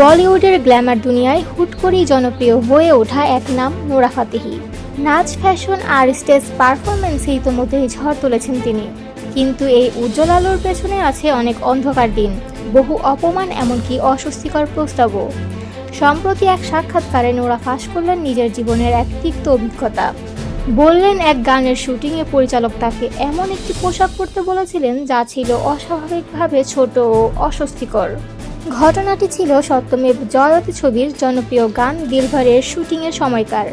বলিউডের গ্ল্যামার দুনিয়ায় হুট করেই জনপ্রিয় হয়ে ওঠা এক নাম নোরা ফাতেহি। নাচ, ফ্যাশন আর স্টেজ পারফরমেন্সে ইতোমধ্যেই ঝড় তুলেছেন তিনি। কিন্তু এই উজ্জ্বল আলোর পেছনে আছে অনেক অন্ধকার দিন, বহু অপমান, এমনকি অস্বস্তিকর প্রস্তাবও। সম্প্রতি এক সাক্ষাৎকারে নোরা ফাঁস করলেন নিজের জীবনের এক তিক্ত অভিজ্ঞতা। বললেন, এক গানের শুটিংয়ে পরিচালক তাকে এমন একটি পোশাক পরতে বলেছিলেন যা ছিল অস্বাভাবিকভাবে ছোট ও অস্বস্তিকর। ঘটনাটি ছিল সত্যমেব জয়তে ছবির জনপ্রিয় গান দিলভরের শুটিংয়ের সময়কার।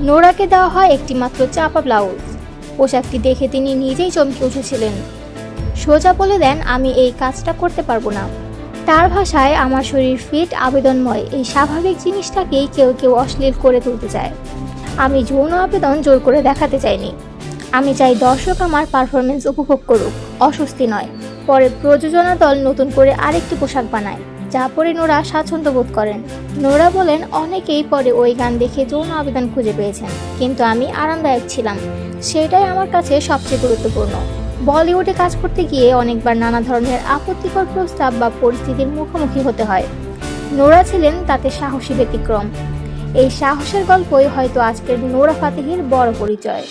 নোরাকে দেওয়া হয় একটি মাত্র চাপা ব্লাউজ। পোশাকটি দেখে তিনি নিজেই চমকে উঠেছিলেন। সোজা বলে দেন, আমি এই কাজটা করতে পারবো না। তার ভাষায়, আমার শরীর ফিট, আবেদনময়, এই স্বাভাবিক জিনিসটাকেই কেউ কেউ অশ্লীল করে তুলতে চায়। আমি যৌন আবেদন জোর করে দেখাতে চাইনি। আমি চাই দর্শক আমার পারফরমেন্স উপভোগ করুক, অস্বস্তি নয়। পরে প্রযোজনা দল নতুন করে আরেকটি পোশাক বানায়, যা পরে নোরা স্বাচ্ছন্দ্য বোধ করেন। নোরা বলেন, অনেকেই পরে ওই গান দেখে যৌন আবেদন খুঁজে পেয়েছেন, কিন্তু আমি আরামদায়ক ছিলাম। সেটাই আমার কাছে সবচেয়ে গুরুত্বপূর্ণ। বলিউডে কাজ করতে গিয়ে অনেকবার নানা ধরনের আপত্তিকর প্রস্তাব বা পরিস্থিতির মুখোমুখি হতে হয়। নোরা ছিলেন তাতে সাহসী ব্যতিক্রম। এই সাহসের গল্পই হয়তো আজকের নোরা ফাতেহির বড় পরিচয়।